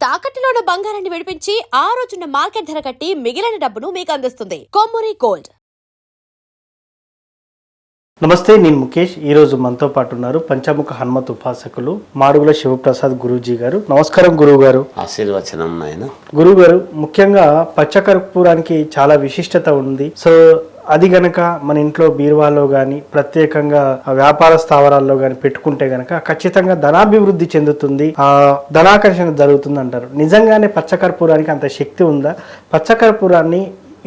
తాకట్టులో ఉన్న బంగారాన్ని విడిపించి ఆ రోజున్న మార్కెట్ ధర కట్టి మిగిలిన డబ్బును మీకు అందిస్తుంది కొమ్మూరి గోల్డ్. నమస్తే, నేను ముఖేష్. ఈరోజు మనతో పాటు ఉన్నారు పంచముఖ హనుమత్ ఉపాసకులు మాడుగుల శివప్రసాద్ గురూజీ గారు. నమస్కారం గురువు గారు. ఆశీర్వచనం నాయన. గురువు గారు, ముఖ్యంగా పచ్చకర్పూరానికి చాలా విశిష్టత ఉంది. సో అది గనక మన ఇంట్లో బీరువాలో కానీ ప్రత్యేకంగా వ్యాపార స్థావరాల్లో కానీ పెట్టుకుంటే గనక ఖచ్చితంగా ధనాభివృద్ధి చెందుతుంది, ధనాకర్షణ జరుగుతుంది అంటారు. నిజంగానే పచ్చకర్పూరానికి అంత శక్తి ఉందా? పచ్చకర్పూరాన్ని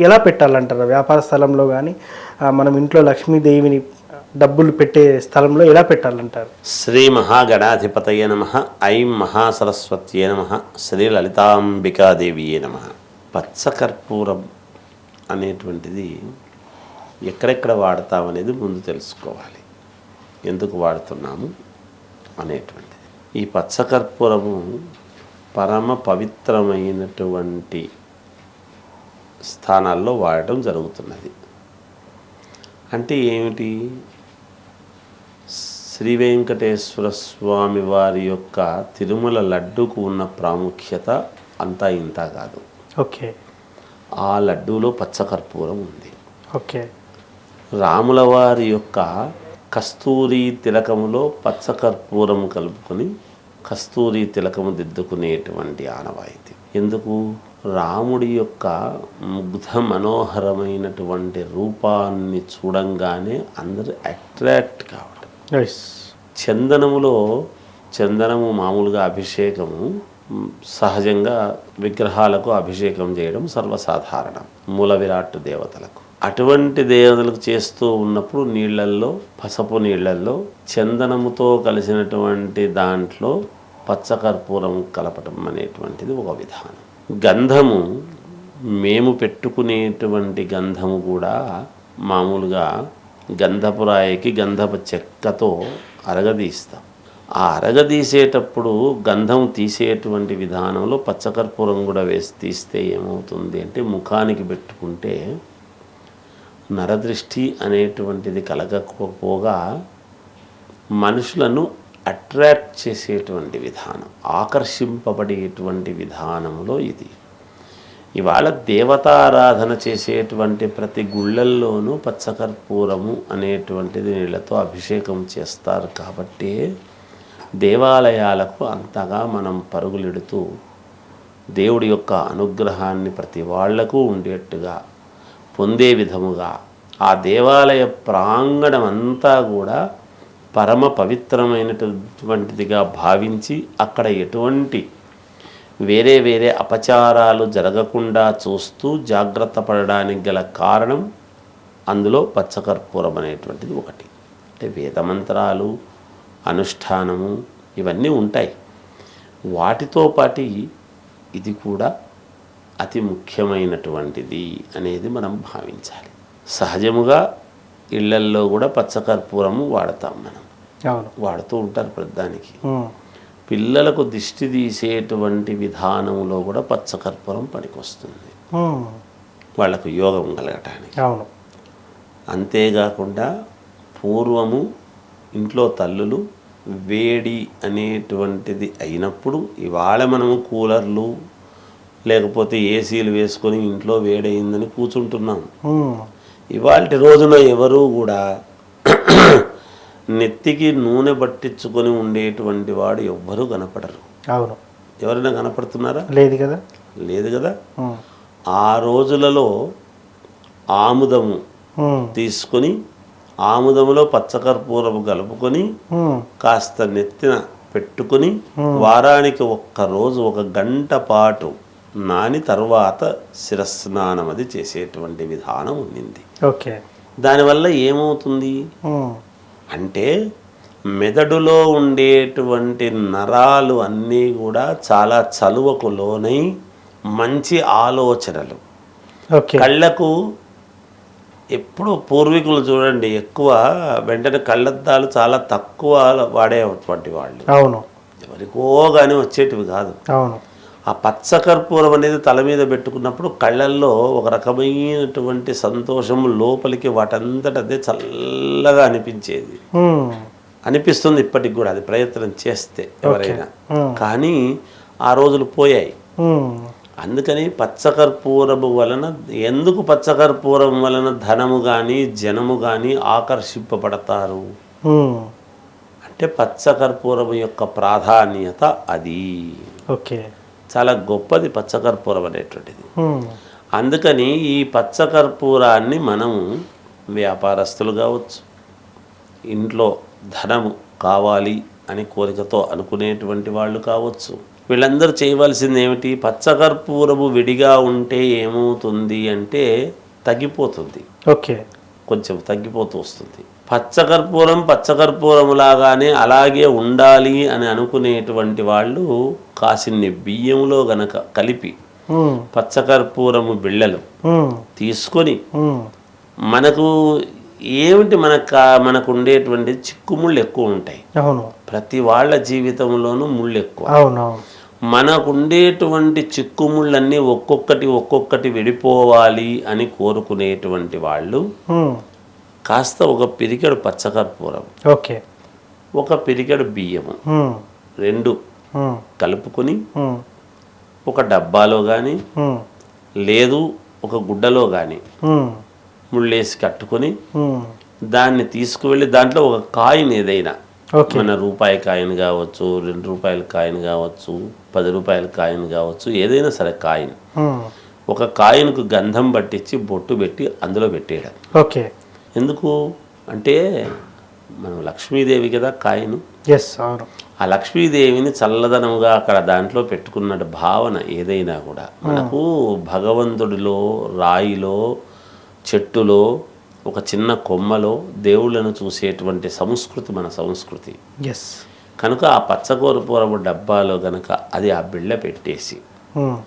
ఎలా పెట్టాలంటారు? వ్యాపార స్థలంలో కానీ మనం ఇంట్లో లక్ష్మీదేవిని డబ్బులు పెట్టే స్థలంలో ఎలా పెట్టాలంటారు? శ్రీ మహాగణాధిపతయ నమః. ఐం మహాసరస్వత్యే నమః. శ్రీ లలితాంబికాదేవియే నమః. పచ్చకర్పూరం అనేటువంటిది ఎక్కడెక్కడ వాడతామనేది ముందు తెలుసుకోవాలి. ఎందుకు వాడుతున్నాము అనేటువంటిది. ఈ పచ్చకర్పూరము పరమ పవిత్రమైనటువంటి స్థానాల్లో వాడటం జరుగుతున్నది. అంటే ఏమిటి? శ్రీ వెంకటేశ్వర స్వామి వారి యొక్క తిరుమల లడ్డూకు ఉన్న ప్రాముఖ్యత అంతా ఇంత కాదు. ఓకే. ఆ లడ్డూలో పచ్చకర్పూరం ఉంది. ఓకే. రాముల వారి యొక్క కస్తూరి తిలకములో పచ్చకర్పూరం కలుపుకొని కస్తూరి తిలకము దిద్దుకునేటువంటి ఆనవాయితీ. ఎందుకు? రాముడి యొక్క ముగ్ధ మనోహరమైనటువంటి రూపాన్ని చూడంగానే అందరూ అట్రాక్ట్ కావడం. చందనము మామూలుగా అభిషేకము సహజంగా విగ్రహాలకు అభిషేకం చేయడం సర్వసాధారణం, మూల విరాట్ దేవతలకు. అటువంటి దేవతలకు చేస్తూ ఉన్నప్పుడు నీళ్లల్లో, పసుపు నీళ్లల్లో చందనముతో కలిసినటువంటి దాంట్లో పచ్చకర్పూరం కలపటం అనేటువంటిది ఒక విధానం. గంధము, మేము పెట్టుకునేటువంటి గంధము కూడా మామూలుగా గంధపురాయికి గంధపు చెక్కతో అరగదీస్తాం. ఆ అరగదీసేటప్పుడు గంధం తీసేటువంటి విధానంలో పచ్చకర్పూరం కూడా వేసి తీస్తే ఏమవుతుంది అంటే, ముఖానికి పెట్టుకుంటే నరదృష్టి అనేటువంటిది కలగకపోగా మనుషులను అట్రాక్ట్ చేసేటువంటి విధానం, ఆకర్షింపబడేటువంటి విధానంలో ఇది. ఇవాళ దేవతారాధన చేసేటువంటి ప్రతి గుళ్ళల్లోనూ పచ్చకర్పూరము అనేటువంటిది నీళ్లతో అభిషేకం చేస్తారు. కాబట్టి దేవాలయాలకు అంతగా మనం పరుగులెడుతూ దేవుడి యొక్క అనుగ్రహాన్ని ప్రతి వాళ్లకు ఉండేట్టుగా పొందే విధముగా ఆ దేవాలయ ప్రాంగణం అంతా కూడా పరమ పవిత్రమైనటువంటిదిగా భావించి అక్కడ ఎటువంటి వేరే అపచారాలు జరగకుండా చూస్తూ జాగ్రత్త పడడానికి గల కారణం అందులో పచ్చకర్పూరం అనేటువంటిది ఒకటి. అంటే వేదమంత్రాలు, అనుష్ఠానము ఇవన్నీ ఉంటాయి. వాటితో పాటు ఇది కూడా అతి ముఖ్యమైనటువంటిది అనేది మనం భావించాలి. సహజముగా ఇళ్లల్లో కూడా పచ్చకర్పూరము వాడతాం మనం, వాడుతూ ఉంటారు ప్రతిదానికి. పిల్లలకు దిష్టి తీసేటువంటి విధానంలో కూడా పచ్చకర్పూరం పనికొస్తుంది, వాళ్లకు యోగం కలగటానికి. అంతేకాకుండా పూర్వము ఇంట్లో తల్లులు వేడి అనేటువంటిది అయినప్పుడు, ఇవాళ మనము కూలర్లు లేకపోతే ఏసీలు వేసుకొని ఇంట్లో వేడయిందని కూర్చుంటున్నాం. ఇవాళ రోజున ఎవరు కూడా నెత్తికి నూనె పట్టించుకొని ఉండేటువంటి వాడు ఎవ్వరూ కనపడరు. అవును. ఎవరైనా కనపడుతున్నారా? లేదు కదా. ఆ రోజులలో ఆముదము తీసుకొని ఆముదములో పచ్చకర్పూరము కలుపుకొని కాస్త నెత్తిన పెట్టుకుని వారానికి ఒక్కరోజు 1 గంట పాటు నాని తర్వాత శిరస్నానం అది చేసేటువంటి విధానం ఉండింది. ఓకే. దానివల్ల ఏమవుతుంది అంటే, మెదడులో ఉండేటువంటి నరాలు అన్నీ కూడా చాలా చలువకు లోనై మంచి ఆలోచనలు, కళ్ళకు ఎప్పుడు పూర్వీకులు చూడండి ఎక్కువ వెంటనే కళ్ళద్దాలు చాలా తక్కువ వాడేటువంటి వాళ్ళు. అవును. ఎవరికో కానీ వచ్చేటివి కాదు. అవును. ఆ పచ్చకర్పూరం అనేది తల మీద పెట్టుకున్నప్పుడు కళ్ళల్లో ఒక రకమైనటువంటి సంతోషం లోపలికి వాటంతట అదే చల్లగా అనిపిస్తుంది ఇప్పటికి కూడా, అది ప్రయత్నం చేస్తే ఎవరైనా. కానీ ఆ రోజులు పోయాయి. ఉమ్, అందుకని పచ్చకర్పూరము వలన ఎందుకు పచ్చకర్పూరం వలన ధనము కానీ జనము కానీ ఆకర్షింపబడతారు ఉమ్, అంటే పచ్చకర్పూరం యొక్క ప్రాధాన్యత అది. ఓకే. చాలా గొప్పది పచ్చకర్పూరం అనేటువంటిది. ఉమ్, అందుకని ఈ పచ్చకర్పూరాన్ని మనము వ్యాపారస్తులు కావచ్చు, ఇంట్లో ధనము కావాలి అని కోరికతో అనుకునేటువంటి వాళ్ళు కావచ్చు, వీళ్ళందరూ చేయవలసింది ఏమిటి? పచ్చకర్పూరము విడిగా ఉంటే ఏమవుతుంది అంటే తగ్గిపోతుంది, ఓకే. కొంచెం తగ్గిపోతూ వస్తుంది. పచ్చకర్పూరం లాగానే అలాగే ఉండాలి అని అనుకునేటువంటి వాళ్ళు కాసిన్ని బియ్యంలో గనక కలిపి ఉమ్, పచ్చకర్పూరము బిళ్ళలు ఉమ్, తీసుకొని ఉమ్, మనకు ఏమిటి మనకు ఉండేటువంటి చిక్కుముళ్ళు ఎక్కువ ఉంటాయి. అవును, ప్రతి వాళ్ళ జీవితంలోనూ ముళ్ళు ఎక్కువ. అవునవును. మనకు ఉండేటువంటి చిక్కుముళ్ళన్నీ ఒక్కొక్కటి విడిపోవాలి అని కోరుకునేటువంటి వాళ్ళు ఉమ్, కాస్త ఒక పిరికెడు పచ్చకర్పూరం, ఓకే. ఒక పిరికెడు బియ్యము ఉమ్, రెండు ఉమ్, కలుపుకొని ఉమ్, ఒక డబ్బాలో కానీ ఉమ్, లేదు ఒక గుడ్డలో కానీ ఉమ్, ముళ్ళేసి కట్టుకొని ఉమ్, దాన్ని తీసుకువెళ్ళి దాంట్లో ఒక కాయిన్ ఏదైనా, ఓకే. మన రూపాయి కాయిన్ కావచ్చు, 2 రూపాయల కాయిన్ కావచ్చు, 10 రూపాయల కాయిన్ కావచ్చు, ఏదైనా సరే కాయిన్, ఉమ్, ఒక కాయిన్కు గంధం పట్టించి బొట్టు పెట్టి అందులో పెట్టేయడం. ఓకే. ఎందుకు అంటే మనం లక్ష్మీదేవి కదా కాయిన్, ఎస్, అవును. ఆ లక్ష్మీదేవిని చల్లదనముగా అక్కడ దాంట్లో పెట్టుకున్న భావన ఏదైనా కూడా మనకు భగవంతుడిలో, రాయిలో, చెట్టులో, ఒక చిన్న కొమ్మలో దేవుళ్ళను చూసేటువంటి సంస్కృతి మన సంస్కృతి. ఎస్. కనుక ఆ పచ్చకర్పూరపు డబ్బాలో గనక అది ఆ బిళ్ళ పెట్టేసి ఉమ్,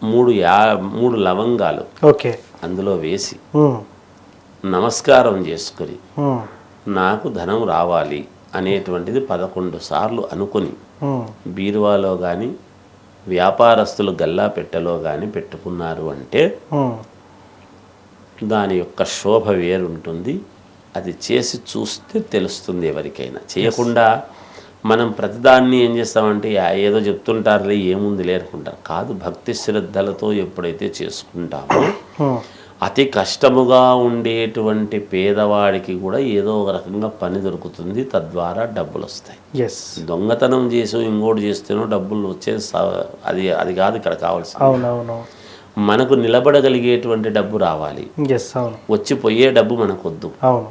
3 లవంగాలు ఓకే. అందులో వేసి ఉమ్, నమస్కారం చేసుకొని ఉమ్, నాకు ధనం రావాలి అనేటువంటిది 11 సార్లు అనుకొని ఉమ్, బీరువాలో కానీ వ్యాపారస్తులు గల్లా పెట్టెలో కానీ పెట్టుకున్నారు అంటే ఉమ్, దాని యొక్క శోభ వేరుంటుంది. అది చేసి చూస్తే తెలుస్తుంది ఎవరికైనా. చేయకుండా మనం ప్రతిదాన్ని ఏం చేస్తామంటే ఏదో చెప్తుంటారులే ఏముంది లేనుకుంటారు. కాదు, భక్తి శ్రద్ధలతో ఎప్పుడైతే చేసుకుంటామో ఉమ్, అతి కష్టముగా ఉండేటువంటి పేదవాడికి కూడా ఏదో ఒక రకంగా పని దొరుకుతుంది, తద్వారా డబ్బులు వస్తాయి. ఎస్, దొంగతనం చేసి ఇంకోటి చేస్తేనో డబ్బులు వచ్చే అది కాదు ఇక్కడ కావాల్సింది. అవునవును. మనకు నిలబడగలిగేటువంటి డబ్బు రావాలి. ఎస్, అవును, వచ్చిపోయే డబ్బు మనకొద్దు. అవును.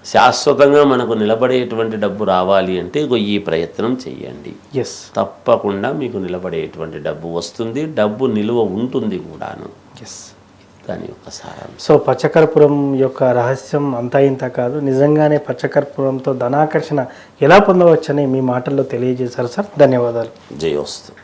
శాశ్వతంగా మనకు నిలబడేటువంటి డబ్బు రావాలి అంటే ఈ ప్రయత్నం చెయ్యండి. ఎస్, తప్పకుండా మీకు నిలబడేటువంటి డబ్బు వస్తుంది, డబ్బు నిలువ ఉంటుంది కూడాను. ఎస్. దాని యొక్క సారాంశం. సో పచ్చకర్పూరం యొక్క రహస్యం అంతా ఇంత కాదు, నిజంగానే పచ్చకర్పూరంతో ధనాకర్షణ ఎలా పొందవచ్చని మీ మాటల్లో తెలియజేశారు సార్. ధన్యవాదాలు. జయోస్తు.